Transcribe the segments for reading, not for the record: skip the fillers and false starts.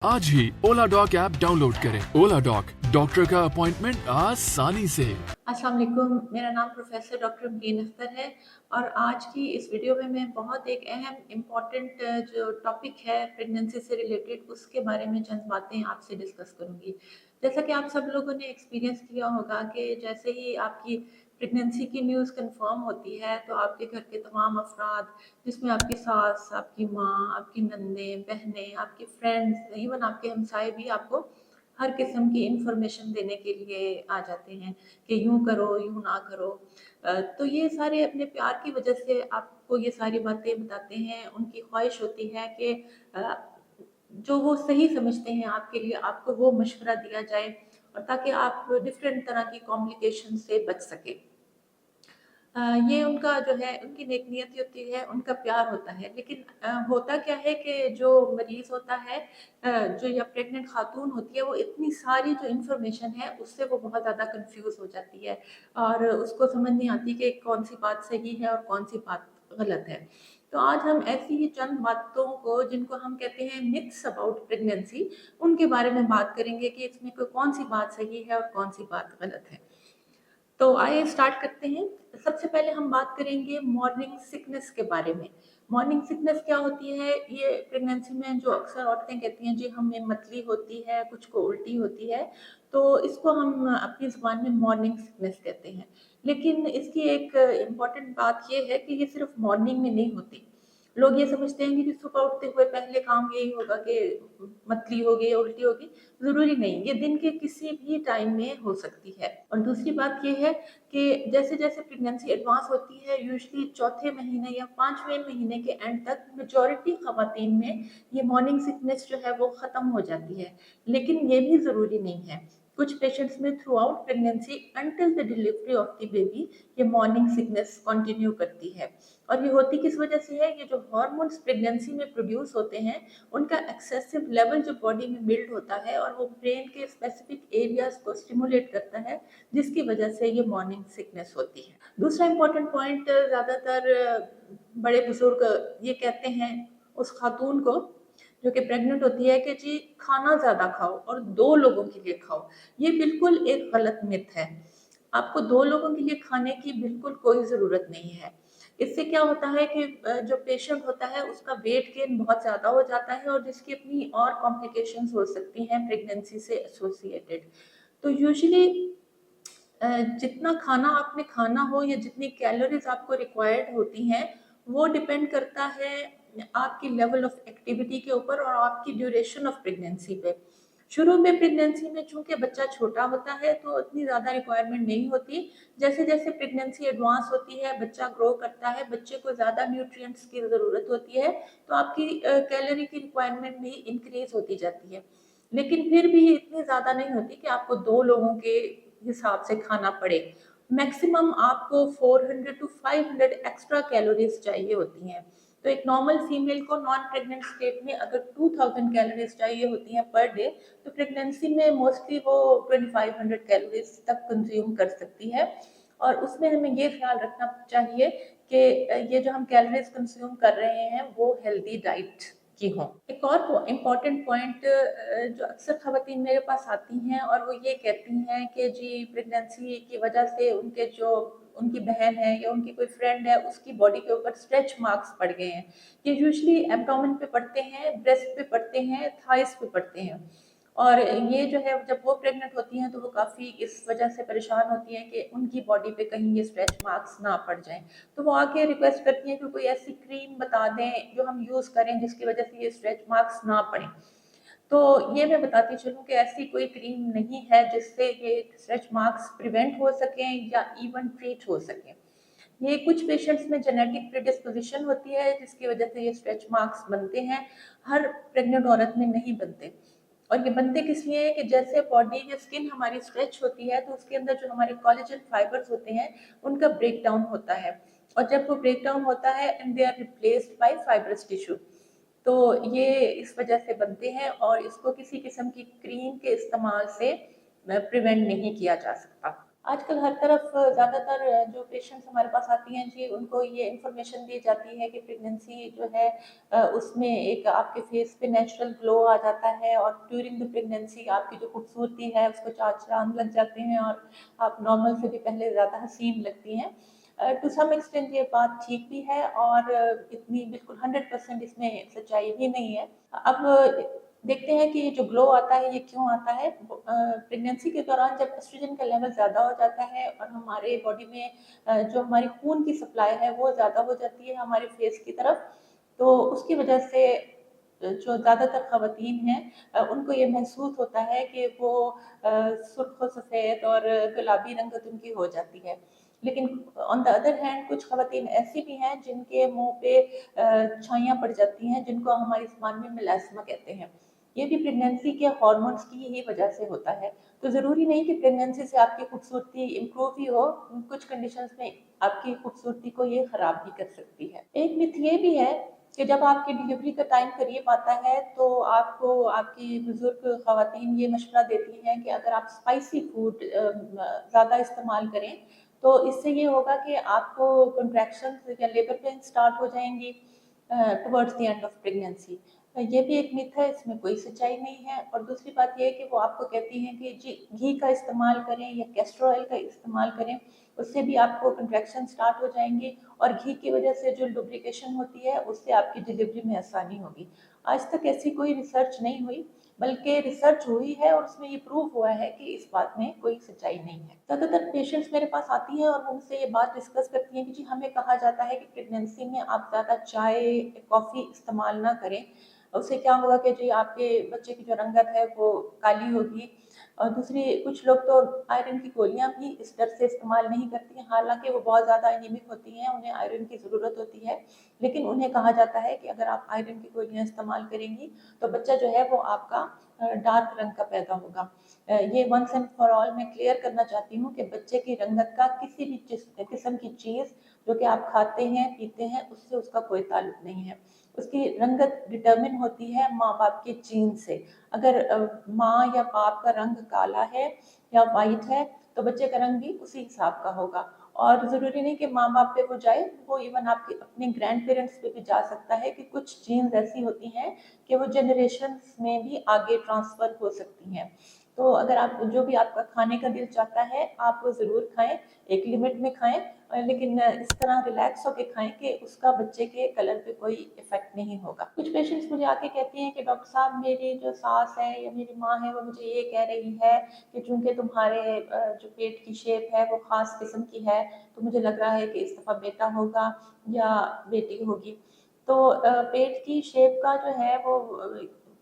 आज ही ओला dock app download करें। ओला dock, doctor का अपॉइंटमेंट आसानी से। अस्सलाम वालेकुम, मेरा नाम प्रोफेसर डॉक्टर मुबीन अख्तर है और आज की इस वीडियो में मैं बहुत एक अहम इम्पॉर्टेंट जो टॉपिक है प्रेगनेंसी से रिलेटेड उसके बारे में चंद बातें आपसे डिस्कस करूंगी। जैसा कि आप सब लोगों ने एक्सपीरियंस किया होगा कि जैसे ही आपकी प्रेगनेंसी की न्यूज़ कंफर्म होती है तो आपके घर के तमाम अफराद, जिसमें आपकी सास, आपकी माँ, आपकी नंदें, बहनें, आपके फ्रेंड्स, इवन आपके हमसाए भी आपको हर किस्म की इंफॉर्मेशन देने के लिए आ जाते हैं कि यूँ करो, यूँ ना करो। तो ये सारे अपने प्यार की वजह से आपको ये सारी बातें बताते हैं। उनकी ख्वाहिश होती है कि अ, जो वो सही समझते हैं आपके लिए, आपको वो मशवरा दिया जाए और ताकि आप डिफरेंट तरह की कॉम्प्लिकेशन से बच सकें। ये उनका जो है उनकी नेक नियत होती है, उनका प्यार होता है। लेकिन होता क्या है कि जो मरीज़ होता है, जो या प्रेग्नेंट खातून होती है, वो इतनी सारी जो इन्फॉर्मेशन है उससे वो बहुत ज़्यादा कन्फ्यूज़ हो जाती है और उसको समझ नहीं आती कि कौन-सी बात सही है और कौन-सी बात गलत है। तो आज हम ऐसी ही चंद बातों को, जिनको हम कहते हैं मिथ्स अबाउट प्रेगनेंसी, उनके बारे में बात करेंगे कि इसमें कौन-सी बात सही है और कौन-सी बात गलत है। तो आइए स्टार्ट करते हैं। सबसे पहले हम बात करेंगे मॉर्निंग सिकनेस के बारे में। मॉर्निंग सिकनेस क्या होती है? ये प्रेगनेंसी में जो अक्सर औरतें कहती हैं जी हमें मतली होती है, कुछ को उल्टी होती है, तो इसको हम अपनी ज़ुबान में मॉर्निंग सिकनेस कहते हैं। लेकिन इसकी एक इम्पॉर्टेंट बात ये है कि ये सिर्फ मॉर्निंग में नहीं होती। लोग ये समझते हैं कि जी सुबह उठते हुए पहले काम यही होगा कि मतली होगी या उल्टी होगी। ज़रूरी नहीं, ये दिन के किसी भी टाइम में हो सकती है। और दूसरी बात ये है कि जैसे-जैसे प्रेगनेंसी एडवांस होती है, यूजुअली चौथे महीने या 5वें महीने के एंड तक मेजॉरिटी ख़वातीन में ये मॉर्निंग सिकनेस जो है वो ख़त्म हो जाती है। लेकिन ये भी ज़रूरी नहीं है। कुछ पेशेंट्स में through out pregnancy until the delivery of the baby ये मॉर्निंग सिकनेस कंटिन्यू करती है। और ये होती किस वजह से है? ये जो हार्मोन्स प्रेगनेंसी में प्रोड्यूस होते हैं, उनका एक्सेसिव लेवल जो बॉडी में बिल्ड होता है और वो ब्रेन के स्पेसिफिक एरियाज को स्टिमुलेट करता है, जिसकी वजह से ये मॉर्निंग सिकनेस होती है। दूसरा इम्पोर्टेंट पॉइंट, ज़्यादातर बड़े बुजुर्ग ये कहते हैं उस खातून को जो कि प्रेग्नेंट होती है कि जी खाना ज़्यादा खाओ और 2 लोगों के लिए खाओ। ये बिल्कुल एक गलत मिथ है। आपको 2 लोगों के लिए खाने की बिल्कुल कोई ज़रूरत नहीं है। इससे क्या होता है कि जो पेशेंट होता है उसका वेट गेन बहुत ज़्यादा हो जाता है और जिसकी अपनी और कॉम्प्लिकेशंस हो सकती हैं प्रेगनेंसी से एसोसिएटेड। तो यूजुअली जितना खाना आपने खाना हो या जितनी कैलोरीज आपको रिक्वायर्ड होती हैं, वो डिपेंड करता है आपकी लेवल ऑफ एक्टिविटी के ऊपर और आपकी ड्यूरेशन ऑफ प्रेगनेंसी पे। शुरू में प्रेगनेंसी में चूंकि बच्चा छोटा होता है तो इतनी ज़्यादा रिक्वायरमेंट नहीं होती। जैसे जैसे प्रेगनेंसी एडवांस होती है, बच्चा ग्रो करता है, बच्चे को ज़्यादा न्यूट्रिएंट्स की ज़रूरत होती है, तो आपकी कैलोरी की रिक्वायरमेंट भी इंक्रीज होती जाती है। लेकिन फिर भी ये इतनी ज़्यादा नहीं होती कि आपको 2 लोगों के हिसाब से खाना पड़े। मैक्सिमम आपको 400 टू 500 एक्स्ट्रा कैलोरीज चाहिए होती हैं। तो एक नॉर्मल फीमेल को नॉन प्रेग्नेंट स्टेट में अगर 2000 कैलोरीज चाहिए होती हैं पर डे, तो प्रेगनेंसी में मोस्टली वो 2500 कैलोरीज तक कंज्यूम कर सकती है। और उसमें हमें ये ख्याल रखना चाहिए कि ये जो हम कैलोरीज कंज्यूम कर रहे हैं वो हेल्दी डाइट की हों। एक और इम्पॉर्टेंट पॉइंट जो अक्सर ख़वातीन मेरे पास आती हैं और वो ये कहती हैं कि जी प्रेगनेंसी की वजह से उनके जो उनकी बहन है या उनकी कोई फ्रेंड है उसकी बॉडी के ऊपर स्ट्रेच मार्क्स पड़ गए हैं। ये यूजुअली एब्डोमेन पे पड़ते हैं, ब्रेस्ट पे पड़ते हैं, थाइस पे पड़ते हैं। और ये जो है जब वो प्रेग्नेंट होती हैं तो वो काफ़ी इस वजह से परेशान होती हैं कि उनकी बॉडी पे कहीं ये स्ट्रेच मार्क्स ना पड़ जाएं। तो वो आके रिक्वेस्ट करती हैं कि कोई ऐसी क्रीम बता दें जो हम यूज़ करें जिसकी वजह से ये स्ट्रेच मार्क्स ना पड़ें। तो ये मैं बताती चलूँ कि ऐसी कोई क्रीम नहीं है जिससे ये स्ट्रेच मार्क्स प्रिवेंट हो सकें या इवन ट्रीट हो सकें। ये कुछ पेशेंट्स में जेनेटिक प्रीडिस्पोजिशन होती है जिसकी वजह से ये स्ट्रेच मार्क्स बनते हैं, हर प्रेग्नेंट औरत में नहीं बनते। और ये बनते किस लिए है कि जैसे बॉडी या स्किन हमारी स्ट्रेच होती है तो उसके अंदर जो हमारे कोलेजन फाइबर्स होते हैं उनका ब्रेक डाउन होता है। और जब वो ब्रेक डाउन होता है and they are replaced by fibrous tissue, तो ये इस वजह से बनते हैं और इसको किसी किस्म की क्रीम के इस्तेमाल से प्रिवेंट नहीं किया जा सकता। आजकल हर तरफ ज़्यादातर जो पेशेंट्स हमारे पास आती हैं जी, उनको ये इन्फॉर्मेशन दी जाती है कि प्रेगनेंसी जो है उसमें एक आपके फेस पे नेचुरल ग्लो आ जाता है और ड्यूरिंग द प्रेगनेंसी आपकी जो खूबसूरती है उसको चार चांद लग जाते हैं और आप नॉर्मल से भी पहले ज़्यादा हसीन लगती हैं। टू सम एक्सटेंट ये बात ठीक भी है और इतनी बिल्कुल 100% इसमें सच्चाई भी नहीं है। अब देखते हैं कि ये जो ग्लो आता है ये क्यों आता है। प्रेगनेंसी के दौरान जब एस्ट्रोजन का लेवल ज़्यादा हो जाता है और हमारे बॉडी में जो हमारी खून की सप्लाई है वो ज़्यादा हो जाती है हमारे फेस की तरफ, तो उसकी वजह से जो ज़्यादातर ख़वातीन हैं उनको ये महसूस होता है कि वो सुर्ख सफ़ेद और गुलाबी रंगत उनकी हो जाती है। लेकिन ऑन द अदर हैंड कुछ ख़वातीन ऐसी भी हैं जिनके मुँह पे छाइयाँ पड़ जाती हैं, जिनको हमारी ज़बान में मेलास्मा कहते हैं। ये भी प्रेगनेंसी के हार्मोन्स की ही वजह से होता है। तो ज़रूरी नहीं कि प्रेगनेंसी से आपकी खूबसूरती इम्प्रूव ही हो, कुछ कंडीशंस में आपकी खूबसूरती को ये ख़राब भी कर सकती है। एक मिथ ये भी है कि जब आपकी डिलीवरी का टाइम करीब आता है तो आपको आपकी बुजुर्ग ख़वातीन ये मशवरा देती हैं कि अगर आप स्पाइसी फूड ज़्यादा इस्तेमाल करें तो इससे ये होगा कि आपको कॉन्ट्रैक्शंस या लेबर पेन स्टार्ट हो जाएंगी towards the end of pregnancy. ये भी एक मिथ है, इसमें कोई सच्चाई नहीं है। और दूसरी बात ये है कि वो आपको कहती हैं कि जी घी का इस्तेमाल करें या कैस्टर ऑयल का इस्तेमाल करें, उससे भी आपको कंट्रैक्शन स्टार्ट हो जाएंगे और घी की वजह से जो लुब्रिकेशन होती है उससे आपकी डिलीवरी में आसानी होगी। आज तक ऐसी कोई रिसर्च नहीं हुई, बल्कि रिसर्च हुई है और उसमें ये प्रूव हुआ है कि इस बात में कोई सच्चाई नहीं है। ज़्यादातर पेशेंट्स मेरे पास आती हैं और वो मुझसे ये बात डिस्कस करती हैं कि जी हमें कहा जाता है कि प्रेगनेंसी में आप ज़्यादा चाय, कॉफ़ी इस्तेमाल ना करें, उससे क्या होगा कि जी आपके बच्चे की जो रंगत है वो काली होगी। और दूसरी कुछ लोग तो आयरन की गोलियाँ भी इस डर से इस्तेमाल नहीं करती हैं, हालाँकि वो बहुत ज़्यादा एनीमिक होती हैं, उन्हें आयरन की ज़रूरत होती है। लेकिन उन्हें कहा जाता है कि अगर आप आयरन की गोलियाँ इस्तेमाल करेंगी तो बच्चा जो है वो आपका डार्क रंग का पैदा होगा। ये वंस एंड फॉर ऑल मैं क्लियर करना चाहती हूँ कि बच्चे की रंगत का किसी भी किस्म की चीज़ जो कि आप खाते हैं, पीते हैं, उससे उसका कोई ताल्लुक नहीं है। उसकी रंगत डिटर्मिन होती है माँ-बाप के जीन से। अगर माँ या बाप का रंग काला है या वाइट है तो बच्चे का रंग भी उसी हिसाब का होगा। और ज़रूरी नहीं कि माँ-बाप पे वो जाए, वो इवन आपके अपने ग्रैंड पेरेंट्स पे भी जा सकता है कि कुछ जीन्स ऐसी होती हैं कि वो जनरेशन्स में भी आगे ट्रांसफ़र हो सकती हैं। तो अगर आप जो भी आपका खाने का दिल चाहता है, आप वो ज़रूर खाएँ, एक लिमिट में खाएँ, लेकिन इस तरह रिलैक्स होके खाएँ कि उसका बच्चे के कलर पे कोई इफ़ेक्ट नहीं होगा। कुछ पेशेंट्स मुझे आके कहती हैं कि डॉक्टर साहब मेरी जो सास है या मेरी माँ है वो मुझे ये कह रही है कि चूँकि तुम्हारे जो पेट की शेप है वो ख़ास किस्म की है, तो मुझे लग रहा है कि इस दफ़ा बेटा होगा या बेटी होगी। तो पेट की शेप का जो है वो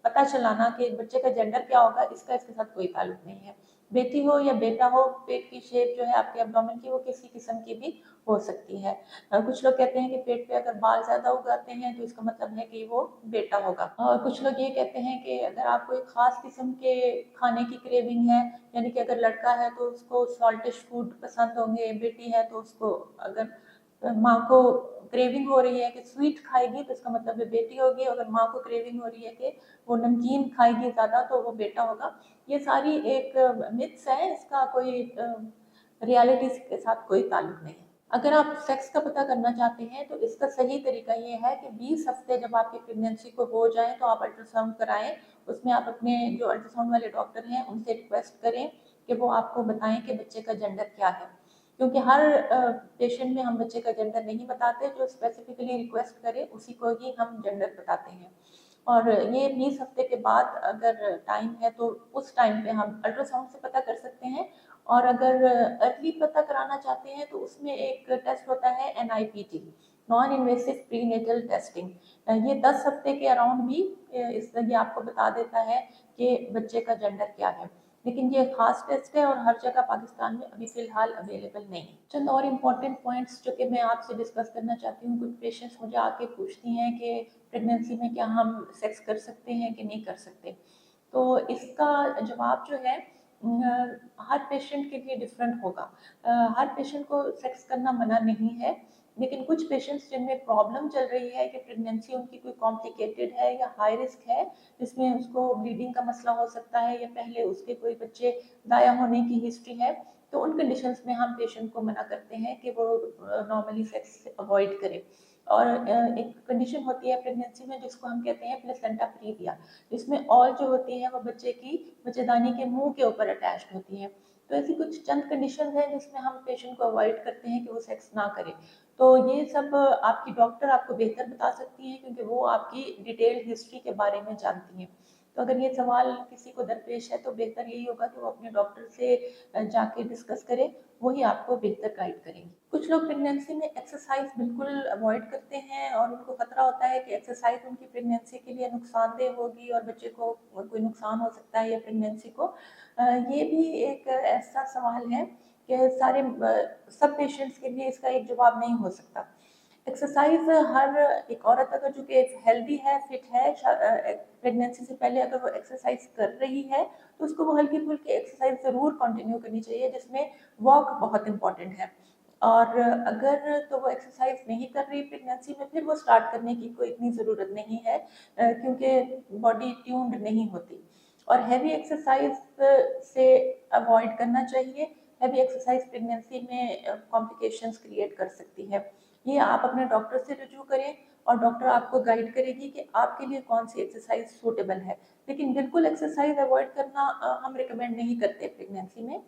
पता चलाना कि बच्चे का जेंडर क्या होगा इसका इसके साथ कोई ताल्लुक नहीं है। बेटी हो या बेटा हो, पेट की शेप जो है आपके एब्डोमेन की वो किसी किस्म की भी हो सकती है। कुछ लोग कहते हैं कि पेट पे अगर बाल ज़्यादा उग आते हैं तो इसका मतलब है कि वो बेटा होगा। और कुछ लोग ये कहते हैं कि अगर आपको एक ख़ास किस्म के खाने की क्रेविंग है, यानी कि अगर लड़का है तो उसको सॉल्टिश फूड पसंद होंगे, बेटी है तो उसको अगर माँ को क्रेविंग हो रही है कि स्वीट खाएगी तो इसका मतलब है बेटी होगी, अगर माँ को क्रेविंग हो रही है कि वो नमकीन खाएगी ज़्यादा तो वो बेटा होगा। ये सारी एक मिथ्स है, इसका कोई रियलिटी के साथ कोई ताल्लुक नहीं है। अगर आप सेक्स का पता करना चाहते हैं तो इसका सही तरीका ये है कि 20 हफ्ते जब आपकी प्रेगनेंसी को हो जाए तो आप अल्ट्रासाउंड कराएं। उसमें आप अपने जो अल्ट्रासाउंड वाले डॉक्टर हैं उनसे रिक्वेस्ट करें कि वो आपको बताएं कि बच्चे का जेंडर क्या है, क्योंकि हर पेशेंट में हम बच्चे का जेंडर नहीं बताते, जो स्पेसिफिकली रिक्वेस्ट करे उसी को ही हम जेंडर बताते हैं। और ये 20 हफ्ते के बाद अगर टाइम है तो उस टाइम पे हम अल्ट्रासाउंड से पता कर सकते हैं। और अगर अर्ली पता कराना चाहते हैं तो उसमें एक टेस्ट होता है NIPT, non invasive prenatal testing. ये 10 हफ्ते के अराउंड भी इस ये आपको बता देता है कि बच्चे का जेंडर क्या है। लेकिन ये खास टेस्ट है और हर जगह पाकिस्तान में अभी फ़िलहाल अवेलेबल नहीं है। चंद और इम्पॉर्टेंट पॉइंट्स जो कि मैं आपसे डिस्कस करना चाहती हूँ। कुछ पेशेंट्स मुझे आके पूछती हैं कि प्रेगनेंसी में क्या हम सेक्स कर सकते हैं कि नहीं कर सकते। तो इसका जवाब जो है हर पेशेंट के लिए डिफरेंट होगा। हर पेशेंट को सेक्स करना मना नहीं है, लेकिन कुछ पेशेंट्स जिनमें प्रॉब्लम चल रही है कि प्रेगनेंसी उनकी कोई कॉम्प्लिकेटेड है या हाई रिस्क है, जिसमें उसको ब्लीडिंग का मसला हो सकता है या पहले उसके कोई बच्चे दाया होने की हिस्ट्री है, तो उन कंडीशंस में हम पेशेंट को मना करते हैं कि वो नॉर्मली सेक्स अवॉइड करे। और एक कंडीशन होती है प्रेगनेंसी में जिसको हम कहते हैं प्लेसेंटा प्रीविया, जिसमें ऑल जो होती है वो बच्चे की बच्चेदानी के मुंह के ऊपर अटैच्ड होती है। तो ऐसी कुछ चंद कंडीशन हैं जिसमें हम पेशेंट को अवॉइड करते हैं कि वो सेक्स ना करे। तो ये सब आपकी डॉक्टर आपको बेहतर बता सकती हैं क्योंकि वो आपकी डिटेल हिस्ट्री के बारे में जानती हैं। तो अगर ये सवाल किसी को दरपेश है तो बेहतर यही होगा कि वो अपने डॉक्टर से जाके डिस्कस करे, वही आपको बेहतर गाइड करेंगे। कुछ लोग प्रेगनेंसी में एक्सरसाइज बिल्कुल अवॉइड करते हैं और उनको खतरा होता है कि एक्सरसाइज उनकी प्रेगनेंसी के लिए नुकसानदेह होगी और बच्चे को कोई नुकसान हो सकता है या प्रेगनेंसी को। ये भी एक ऐसा सवाल है कि सब पेशेंट्स के लिए इसका एक जवाब नहीं हो सकता। एक्सरसाइज हर एक औरत अगर जो कि हेल्दी है, फिट है, प्रेगनेंसी से पहले अगर वो एक्सरसाइज कर रही है तो उसको वो हल्की फुल्की एक्सरसाइज ज़रूर कंटिन्यू करनी चाहिए, जिसमें वॉक बहुत इंपॉर्टेंट है। और अगर तो वो एक्सरसाइज नहीं कर रही प्रेगनेंसी में, फिर वो स्टार्ट करने की कोई इतनी ज़रूरत नहीं है क्योंकि बॉडी ट्यून्ड नहीं होती। और हैवी एक्सरसाइज से अवॉइड करना चाहिए। हैवी एक्सरसाइज प्रेगनेंसी में कॉम्प्लिकेशंस क्रिएट कर सकती है। ये आप अपने डॉक्टर से रिव्यू करें और डॉक्टर आपको गाइड करेगी कि आपके लिए कौन सी एक्सरसाइज सूटेबल है। लेकिन बिल्कुल एक्सरसाइज अवॉइड करना हम रिकमेंड नहीं करते प्रेगनेंसी में।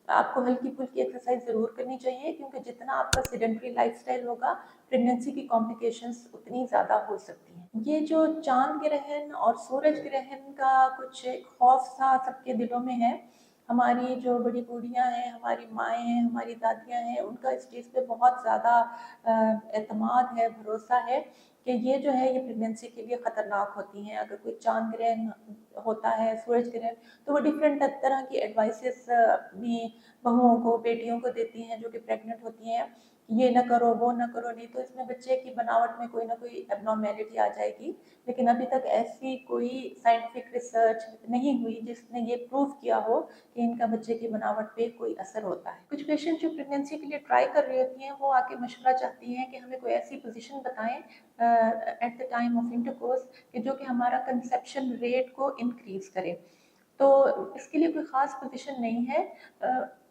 आपको हल्की फुल्की एक्सरसाइज ज़रूर करनी चाहिए क्योंकि जितना आपका सेडेंटरी लाइफस्टाइल होगा, प्रेगनेंसी की कॉम्प्लिकेशंस उतनी ज़्यादा हो सकती हैं। ये जो चांद ग्रहण और सूरज ग्रहण का कुछ एक खौफ सा सबके दिलों में है। हमारी जो बड़ी बूढ़ियाँ हैं, हमारी माएँ हैं, हमारी दादियाँ हैं, उनका इस चीज़ पे बहुत ज़्यादा एतमाद है, भरोसा है कि ये जो है ये प्रेगनेंसी के लिए ख़तरनाक होती हैं। अगर कोई चांद ग्रहण होता है, सूरज ग्रहण, तो वो डिफरेंट तरह की एडवाइसेस अपनी बहुओं को, बेटियों को देती हैं जो कि प्रेग्नेंट होती हैं, ये ना करो, वो ना करो, नहीं तो इसमें बच्चे की बनावट में कोई ना कोई एबनॉर्मेलिटी आ जाएगी। लेकिन अभी तक ऐसी कोई साइंटिफिक रिसर्च नहीं हुई जिसने ये प्रूव किया हो कि इनका बच्चे की बनावट पे कोई असर होता है। कुछ पेशेंट जो प्रेगनेंसी के लिए ट्राई कर रही होती हैं, वो आके मशवरा चाहती हैं कि हमें कोई ऐसी पोजीशन बताएं at the time of intercourse कि जो कि हमारा कंसेप्शन रेट को इंक्रीज करे। तो इसके लिए कोई ख़ास पोजीशन नहीं है,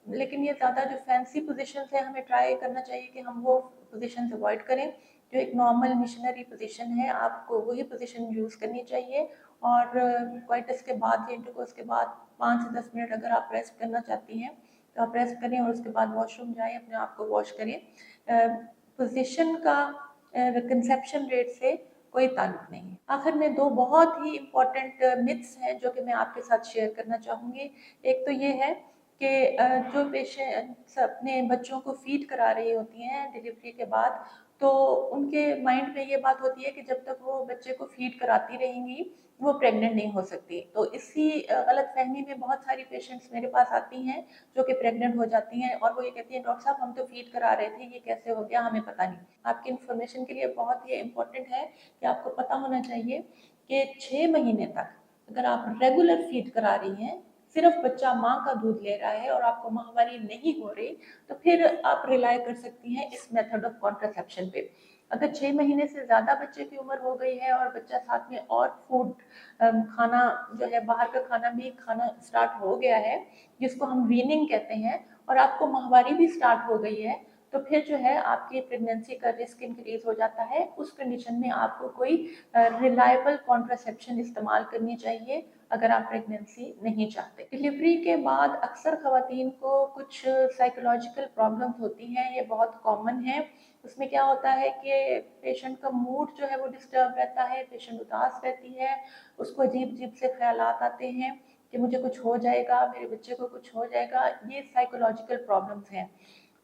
लेकिन ये ज़्यादा जो फैंसी पोजीशंस है हमें ट्राई करना चाहिए कि हम वो पोजीशंस अवॉइड करें। जो एक नॉर्मल मिशनरी पोजीशन है, आपको वही पोजीशन यूज़ करनी चाहिए। और क्वाइटस के बाद या इंटरकोर्स के बाद 5 से 10 मिनट अगर आप रेस्ट करना चाहती हैं तो आप रेस्ट करें और उसके बाद वॉशरूम जाएं, अपने आप को वॉश करें। पोजीशन का कंसेप्शन रेट से कोई ताल्लुक नहीं है। आखिर में दो बहुत ही इम्पोर्टेंट मिथ्स हैं जो कि मैं आपके साथ शेयर करना चाहूँगी। एक तो ये है कि जो पेशेंट्स अपने बच्चों को फीड करा रही होती हैं डिलीवरी के बाद, तो उनके माइंड में ये बात होती है कि जब तक वो बच्चे को फीड कराती रहेंगी वो प्रेग्नेंट नहीं हो सकती। तो इसी गलतफहमी में बहुत सारी पेशेंट्स मेरे पास आती हैं जो कि प्रेग्नेंट हो जाती हैं और वो ये कहती हैं, डॉक्टर साहब हम तो फीड करा रहे थे, ये कैसे हो गया, हमें पता नहीं। आपकी इन्फॉर्मेशन के लिए बहुत ही इम्पोर्टेंट है कि आपको पता होना चाहिए कि 6 महीने तक अगर आप रेगुलर फीड करा रही हैं, सिर्फ बच्चा माँ का दूध ले रहा है और आपको माहवारी नहीं हो रही, तो फिर आप रिलाई कर सकती हैं इस मेथड ऑफ कॉन्ट्रासेप्शन पे। अगर 6 महीने से ज़्यादा बच्चे की उम्र हो गई है और बच्चा साथ में और फूड खाना जो है बाहर का खाना भी खाना स्टार्ट हो गया है, जिसको हम वीनिंग कहते हैं, और आपको माहवारी भी स्टार्ट हो गई है, तो फिर जो है आपकी प्रेगनेंसी का रिस्क इंक्रीज हो जाता है। उस कंडीशन में आपको कोई रिलायबल कॉन्ट्रासेप्शन इस्तेमाल करनी चाहिए अगर आप प्रेगनेंसी नहीं चाहते। डिलीवरी के बाद अक्सर खवातीन को कुछ साइकोलॉजिकल प्रॉब्लम्स होती हैं, ये बहुत कॉमन है। उसमें क्या होता है कि पेशेंट का मूड जो है वो डिस्टर्ब रहता है, पेशेंट उदास रहती है, उसको अजीब अजीब से ख्यालात आते हैं कि मुझे कुछ हो जाएगा, मेरे बच्चे को कुछ हो जाएगा। ये साइकोलॉजिकल प्रॉब्लम्स हैं।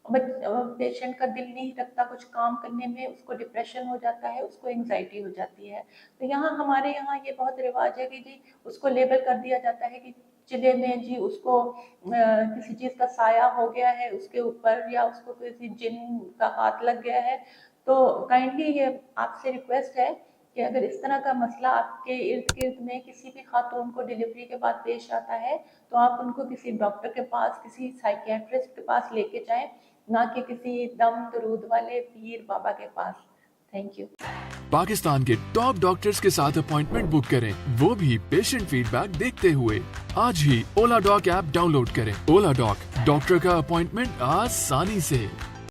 पेशेंट का दिल नहीं लगता कुछ काम करने में, उसको डिप्रेशन हो जाता है, उसको एंग्जाइटी हो जाती है। तो यहाँ हमारे यहाँ ये बहुत रिवाज है कि जी उसको लेबल कर दिया जाता है कि चिले में जी उसको किसी चीज़ का साया हो गया है उसके ऊपर, या उसको किसी जिन का हाथ लग गया है। तो काइंडली ये आपसे रिक्वेस्ट है कि अगर इस तरह का मसला आपके इर्द गिर्द में किसी भी खातून को डिलीवरी के बाद पेश आता है, तो आप उनको किसी डॉक्टर के पास, किसी साइकियाट्रिस्ट के पास लेके जाएं, ना कि किसी दम दरूद वाले पीर बाबा के पास। Thank you. पाकिस्तान के टॉप डॉक्टर्स के साथ अपॉइंटमेंट बुक करें, वो भी पेशेंट फीडबैक देखते हुए। आज ही ओला डॉक ऐप डाउनलोड करें। ओला डॉक, डॉक्टर का अपॉइंटमेंट आसानी से।